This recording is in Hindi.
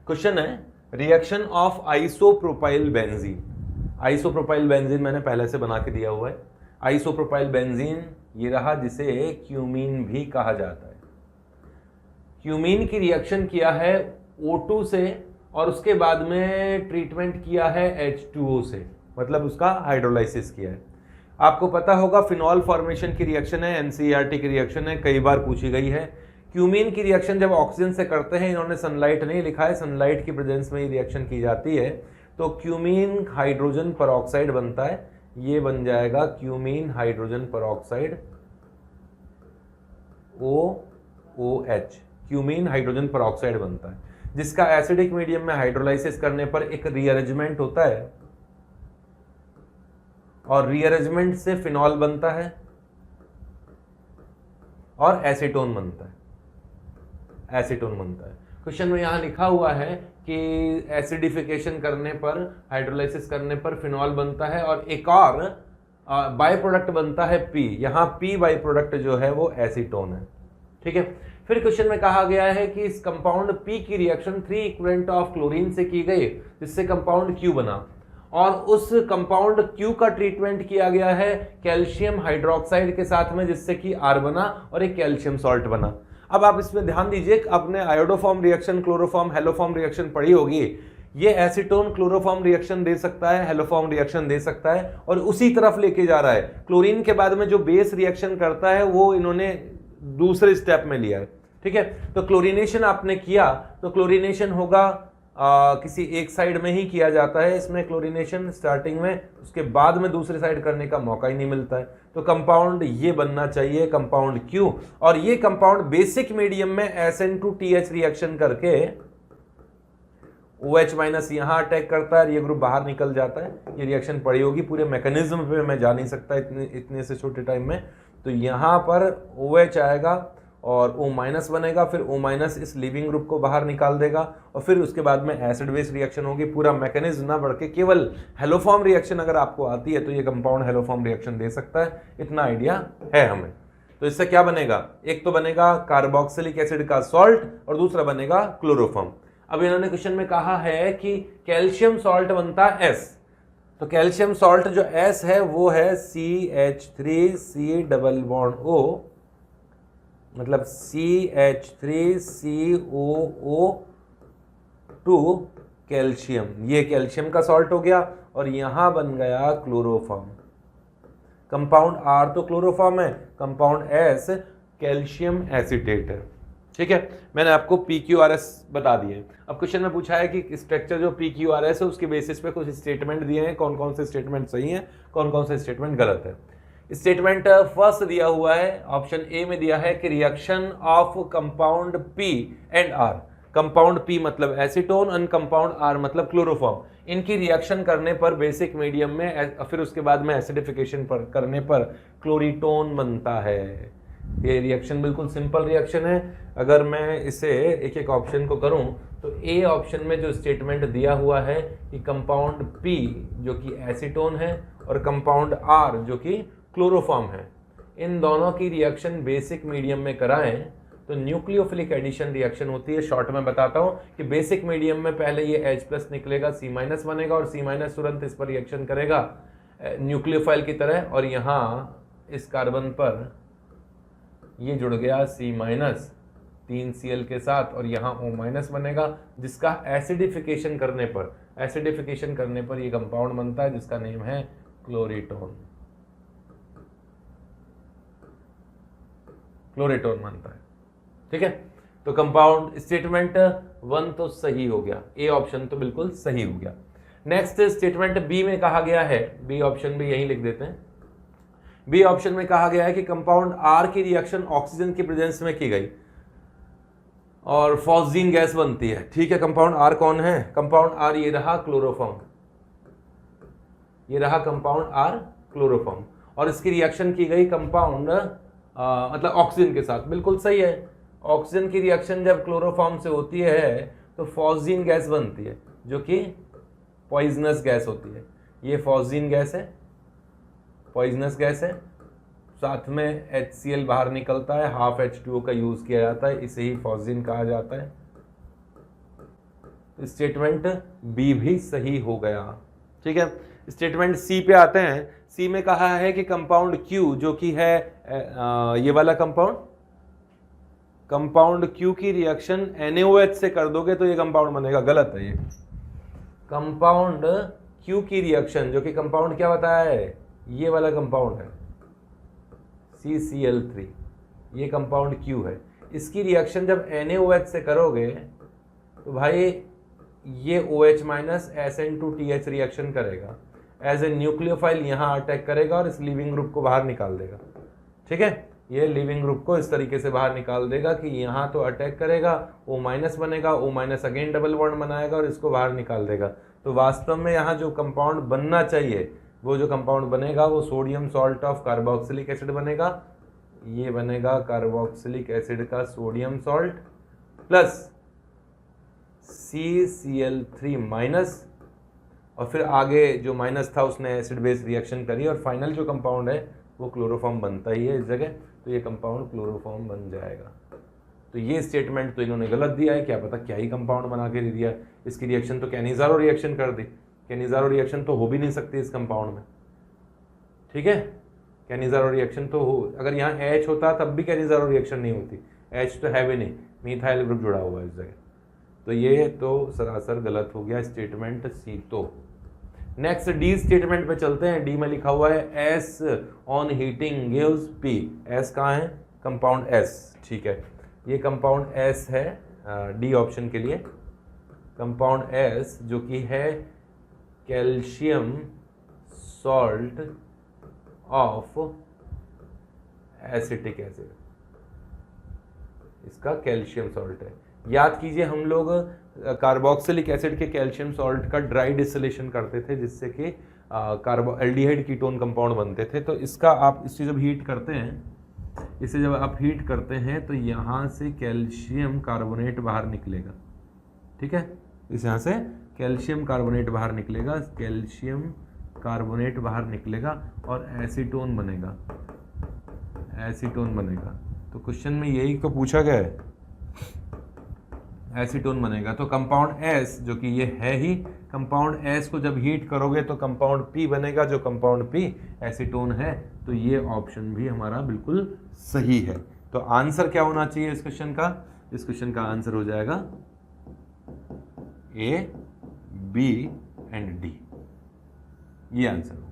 क्वेश्चन है reaction of isopropyl benzene. Isopropyl benzene मैंने पहले से बना के दिया हुआ है। आइसोप्रोपाइल बेंजीन ये रहा, जिसे क्यूमीन भी कहा जाता है। क्यूमीन की रिएक्शन किया है O2 से और उसके बाद में ट्रीटमेंट किया है H2O से, मतलब उसका हाइड्रोलाइसिस किया है। आपको पता होगा फिनॉल फॉर्मेशन की रिएक्शन है, एनसीईआरटी की रिएक्शन है, कई बार पूछी गई है। क्यूमीन की रिएक्शन जब ऑक्सीजन से करते हैं, इन्होंने सनलाइट नहीं लिखा है, सनलाइट की प्रेजेंस में ही रिएक्शन की जाती है, तो क्यूमीन हाइड्रोजन परऑक्साइड बनता है। ये बन जाएगा cumene hydrogen peroxide OOH, cumene hydrogen peroxide बनता है, जिसका एसिडिक मीडियम में हाइड्रोलाइसिस करने पर एक रीअरेंजमेंट होता है और रीअरेंजमेंट से फिनॉल बनता है और एसीटोन बनता है। एसीटोन बनता है। क्वेश्चन में यहां लिखा हुआ है कि एसिडिफिकेशन करने पर, हाइड्रोलाइसिस करने पर फिनॉल बनता है और एक और बाय प्रोडक्ट बनता है P। यहां P बाय प्रोडक्ट जो है वो एसीटोन है। ठीक है। फिर क्वेश्चन में कहा गया है कि इस कंपाउंड P की रिएक्शन 3 इक्विवेलेंट ऑफ क्लोरीन से की गई, जिससे कंपाउंड Q बना, और उस कंपाउंड Q का ट्रीटमेंट किया गया है कैल्शियम हाइड्रोक्साइड के साथ में, जिससे कि R बना और एक कैल्शियम सॉल्ट बना। अब आप इसमें ध्यान दीजिए, आपने iodoform reaction, chloroform, haloform reaction पढ़ी होगी। ये एसीटोन क्लोरोफॉर्म रिएक्शन दे सकता है, हेलोफॉर्म रिएक्शन दे सकता है, और उसी तरफ लेके जा रहा है। क्लोरीन के बाद में जो बेस रिएक्शन करता है वो इन्होंने दूसरे स्टेप में लिया है। ठीक है। तो क्लोरीनेशन आपने किया तो क्लोरीनेशन होगा किसी एक साइड में ही किया जाता है इसमें क्लोरीनेशन स्टार्टिंग में, उसके बाद में दूसरे साइड करने का मौका ही नहीं मिलता है। तो कंपाउंड ये बनना चाहिए, कंपाउंड Q, और ये कंपाउंड बेसिक मीडियम में SN2TH रिएक्शन करके OH माइनस यहां अटैक करता है, ये ग्रुप बाहर निकल जाता है। ये रिएक्शन पड़ी होगी, पूरे मैकेनिज्म पे मैं जा नहीं सकता इतने से छोटे टाइम में। तो यहां पर OH आएगा और O माइनस बनेगा, फिर O माइनस इस लीविंग ग्रुप को बाहर निकाल देगा, और फिर उसके बाद में एसिड बेस रिएक्शन होगी। पूरा मैकेनिज्म ना बढ़ के केवल हेलोफॉर्म रिएक्शन अगर आपको आती है तो ये कंपाउंड हेलोफॉर्म रिएक्शन दे सकता है, इतना आइडिया है हमें। तो इससे क्या बनेगा, एक तो बनेगा कार्बोक्सिलिक एसिड का सॉल्ट और दूसरा बनेगा क्लोरोफॉर्म। अब इन्होंने क्वेश्चन में कहा है कि कैल्शियम सॉल्ट बनता है S, तो कैल्शियम सॉल्ट जो S है वो है CH3C डबल बॉन्ड O, मतलब CH3COO2 कैल्शियम, ये कैल्शियम का सॉल्ट हो गया, और यहां बन गया क्लोरोफॉर्म। कंपाउंड R तो क्लोरोफॉर्म है, कंपाउंड S कैल्शियम एसीटेट है। ठीक है। मैंने आपको PQRS बता दिए। अब क्वेश्चन में पूछा है कि स्ट्रक्चर जो PQRS है उसके बेसिस पे कुछ स्टेटमेंट दिए हैं, कौन कौन से स्टेटमेंट सही हैं, कौन कौन से स्टेटमेंट गलत है। स्टेटमेंट फर्स्ट दिया हुआ है, ऑप्शन ए में दिया है कि reaction of compound P and R, compound P मतलब एसीटोन और कंपाउंड R मतलब क्लोरोफॉर्म, इनकी रिएक्शन करने पर बेसिक मीडियम में, फिर उसके बाद में एसिडिफिकेशन पर करने पर क्लोरीटोन बनता है। ये रिएक्शन बिल्कुल सिंपल रिएक्शन है। अगर मैं इसे एक एक ऑप्शन को करूं तो ए ऑप्शन में जो स्टेटमेंट दिया हुआ है कि कंपाउंड P जो कि एसीटोन है और कंपाउंड R जो कि क्लोरोफॉर्म है, इन दोनों की रिएक्शन बेसिक मीडियम में कराएं तो न्यूक्लियोफिलिक एडिशन रिएक्शन होती है। शॉर्ट में बताता हूं कि बेसिक मीडियम में पहले ये H+ निकलेगा, C- बनेगा, और C- तुरंत इस पर रिएक्शन करेगा न्यूक्लियोफाइल की तरह, और यहाँ इस कार्बन पर ये जुड़ गया C- 3Cl के साथ, और यहाँ O- बनेगा, जिसका एसिडिफिकेशन करने पर ये कंपाउंड बनता है जिसका नेम है क्लोरीटोन। क्लोरीटोन बनता है। ठीक है। तो कंपाउंड स्टेटमेंट 1 तो सही हो गया, ए ऑप्शन तो बिल्कुल सही हो गया। नेक्स्ट स्टेटमेंट बी में कहा गया है, बी ऑप्शन भी यहीं लिख देते हैं। बी ऑप्शन में कहा गया है कि कंपाउंड आर की रिएक्शन ऑक्सीजन की प्रेजेंस में की गई और फॉस्जीन गैस बनती है। ठीक है। कंपाउंड आर कौन है, कंपाउंड आर ये रहा क्लोरोफॉर्म, ये रहा कंपाउंड आर क्लोरोफॉर्म, और इसकी रिएक्शन की गई कंपाउंड मतलब ऑक्सीजन के साथ। बिल्कुल सही है। ऑक्सीजन की रिएक्शन जब क्लोरोफॉर्म से होती है तो फॉस्जीन गैस बनती है जो कि पॉइजनस गैस होती है। ये फॉस्जीन गैस है, पॉइजनस गैस है, साथ में HCl बाहर निकलता है, हाफ H2O का यूज किया जाता है, इसे ही फॉस्जीन कहा जाता है। स्टेटमेंट बी भी सही हो गया। ठीक है, स्टेटमेंट सी पे आते हैं। सी में कहा है कि कंपाउंड क्यू जो कि है ये वाला कंपाउंड क्यू की रिएक्शन NaOH से कर दोगे तो ये कंपाउंड बनेगा। गलत है ये। कंपाउंड क्यू की रिएक्शन जो कि कंपाउंड क्या बताया है, ये वाला कंपाउंड है CCl3, ये कंपाउंड क्यू है। इसकी रिएक्शन जब NaOH से करोगे तो भाई ये OH माइनस SN2TH रिएक्शन करेगा, एज ए न्यूक्लियोफाइल यहाँ अटैक करेगा और इस लिविंग ग्रुप को बाहर निकाल देगा। ठीक है, ये लिविंग ग्रुप को इस तरीके से बाहर निकाल देगा कि यहाँ तो अटैक करेगा, O माइनस बनेगा, O minus again double bond बनाएगा और इसको बाहर निकाल देगा। तो वास्तव में यहाँ जो कंपाउंड बनना चाहिए, वो जो कंपाउंड बनेगा वो sodium salt of carboxylic acid बनेगा। ये बनेगा कार्बोक्सिलिक एसिड का sodium salt plus CCl3 minus, और फिर आगे जो माइनस था उसने एसिड बेस रिएक्शन करी और फाइनल जो कंपाउंड है वो क्लोरोफॉर्म बनता ही है इस जगह, तो ये कंपाउंड क्लोरोफॉर्म बन जाएगा। तो ये स्टेटमेंट तो इन्होंने गलत दिया है, क्या पता क्या ही कंपाउंड बना के दे दिया। इसकी रिएक्शन तो कैनिज़ारो रिएक्शन कर दी, कैनिज़ारो रिएक्शन तो हो भी नहीं सकती इस कंपाउंड में। ठीक है, कैनिज़ारो रिएक्शन तो हो, अगर यहाँ H होता तब भी कैनिज़ारो रिएक्शन नहीं होती, H तो है भी नहीं, मिथाइल ग्रुप जुड़ा हुआ है इस जगह। तो ये तो सरासर गलत हो गया स्टेटमेंट सी। तो नेक्स्ट डी स्टेटमेंट पे चलते हैं। डी में लिखा हुआ है S on heating gives P. S कहाँ है, कंपाउंड एस। ठीक है, ये कंपाउंड एस है डी ऑप्शन के लिए। कंपाउंड एस जो कि है calcium salt of acetic acid, इसका कैल्शियम सॉल्ट है। याद कीजिए हम लोग कार्बोक्सिलिक एसिड के कैल्शियम सॉल्ट का ड्राई डिस्टिलेशन करते थे जिससे कि एल्डिहाइड कीटोन कंपाउंड बनते थे। तो इसका आप इसे जब हीट करते हैं, इसे जब आप हीट करते हैं तो यहाँ से कैल्शियम कार्बोनेट बाहर निकलेगा। ठीक है, इस यहाँ से कैल्शियम कार्बोनेट बाहर निकलेगा, कैल्शियम कार्बोनेट बाहर निकलेगा और एसीटोन बनेगा, एसीटोन बनेगा। तो क्वेश्चन में यही तो पूछा गया है, एसीटोन बनेगा। तो कंपाउंड एस जो कि ये है ही, कंपाउंड एस को जब हीट करोगे तो कंपाउंड पी बनेगा, जो कंपाउंड पी एसीटोन है। तो ये ऑप्शन भी हमारा बिल्कुल सही है। तो आंसर क्या होना चाहिए इस क्वेश्चन का, इस क्वेश्चन का आंसर हो जाएगा ए, बी एंड डी, ये आंसर।